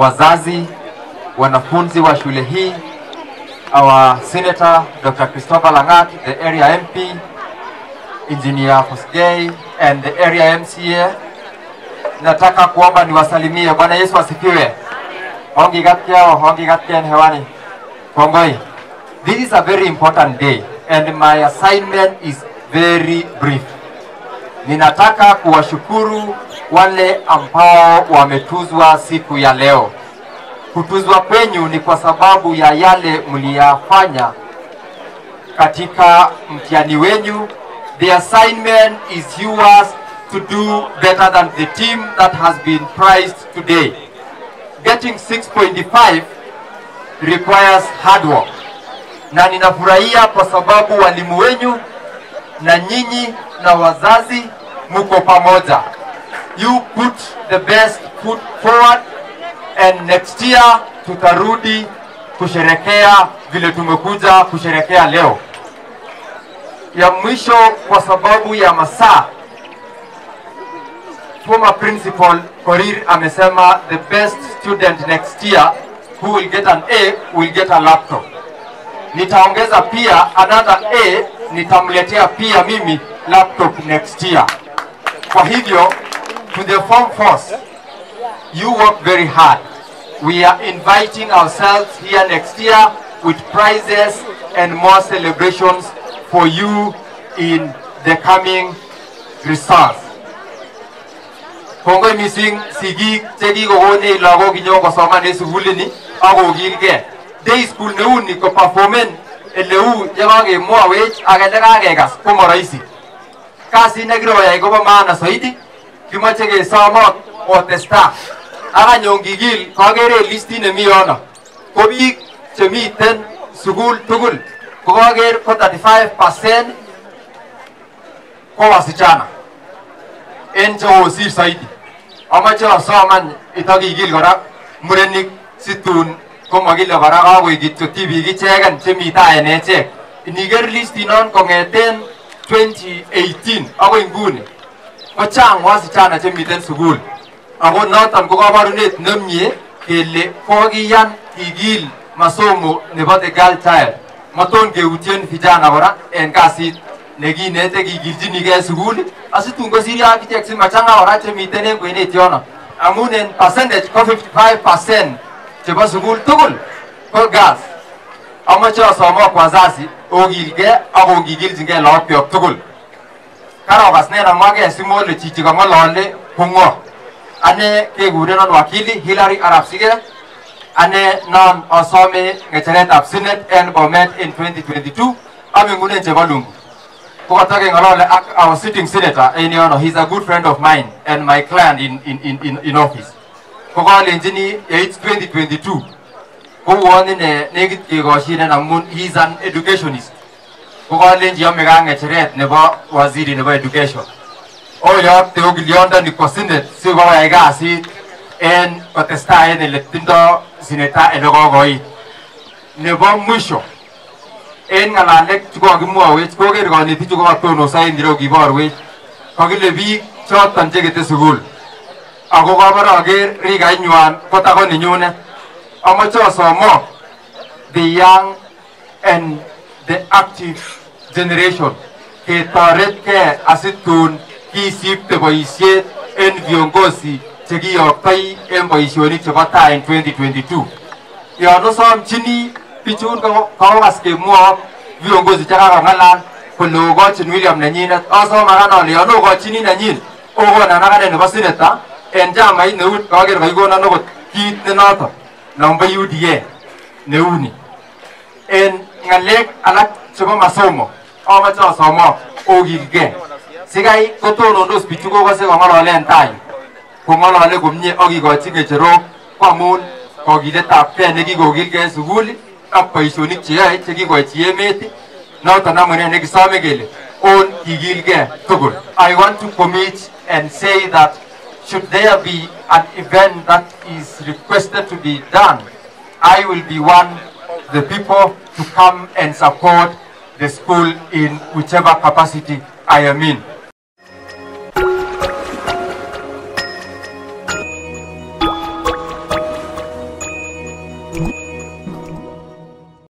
wazazi, wanafunzi wa shule hii, our Senator Dr. Christopher Langat, the area MP, Engineer Fosgei, and the area MCA. Nataka kuomba niwasalimie. Bwana Yesu asifiwe. Hongi gatkia hewani. Kongoi. This is a very important day and my assignment is very brief. Ninataka kuwashukuru wale ambao wametuzwa siku ya leo. Kutuzwa kwenyu ni kwa sababu ya yale mliyafanya katika mtihani wenyu. The assignment is yours to do better than the team that has been prized today. Getting 6.5 requires hard work. Na ninafurahia kwa sababu walimu wenyu na nyinyi na wazazi muko pamoja. You put the best foot forward and next year tutarudi kusherekea vile tumekuja kusherekea leo. Ya mwisho kwa sababu ya masaa, former principal Korir amesema the best student next year who will get an A will get a laptop. Nitaongeza pia another A, nitamletea pia mimi laptop next year. Kwa hivyo, to the Form 4s, you work very hard. We are inviting ourselves here next year with prizes and more celebrations for you in the coming results. Kongoi mising sigik cheki kokone lagok inyoko soman sugulini ako gilge. Day school neuni ko performen eleu yekakemwawech ak elekakekas komo rahisi. Kasi nekiroyai kobo maana zaidi, kimoche kesomot otesta. Akanyon kikil kakere listi nemi yono. Ko biik chemiten sukul tugul ko kaker ko 35% ko wasichana. En chekosir zaidi. Amache asoman itakikil kora murenik situn komakile kora kakoik kityo tibik icheken chemi tai en echek. Iniker listinon kong'eten 2018 akoi nguni kochang wasichana chemiten sukul. Ako noton ko kabarunet nemie kele kokiyan kikil masomo nebo the girl child. Maton keutien vijana kora en kasit nekinete kikilchinigei sukul asitun kosiryo akichek simachanga kora chemiten en kwenet yono. Amun en percentage ko 55% chebo sukul tugul ko girls. Amache asomok wazazi okilgei ako kikilchingei lagok tugul. Karokas nena mwake simole chichi kang'olole kong'o. Ane kekurenon wakili Hillary Arap Sigei. Ane non asome ng'echeretab Senate en Bomet in 2022. Ame ngunen chebo Lungu. Kokatake ng'olole ak our sitting senator en yono. He's a good friend of mine and my client in office. Kokalenjini it's 2022. Kouwon ine nekit kekoshinen amun he's an educationist. Kokalenji yome ka ng'echeret nebo waziri nebo education. Oyokte okilyondo kwa Senate sikoyai kasit en kotestai en eletindo seneta elekokoit. Nebo mwisho en ng'alalet chekokimwawech koker kanetik chekokatonoso en ireu kiborwech kakile biik choton chekete sukul. Ako kabare aker rikainywan kotako nenyunet. Amache asomok the young and the active generation ketoretkei asitun kisipte boisiet en viongozi chekiyoktoi en boisionik chebo tai en 2022. Yon osomchini bichun kawas kemwok viongozi chekakong'alal kole okochin William nenyinet, asome akane ale yon okochini nenyin okonon akane nebo senator en chamait neut kaker kakikonon okot kit nenoton nombo UDA neuni. En ng'alek alak chebo masomo amache asomok okilgei. Sikai kotonondos bichu kokose kong'ololen tai kong'olole komie akikochi ng'echerok ko amun kokiletabgei nekikokilgei sukul ak boisionik cheyoe chekikochi emet. Noton amune nekisome kele on kikilgei tugul. I want to commit and say that should there be an event that is requested to be done, I will be one of the people to come and support the school in whichever capacity I am in. Thank you.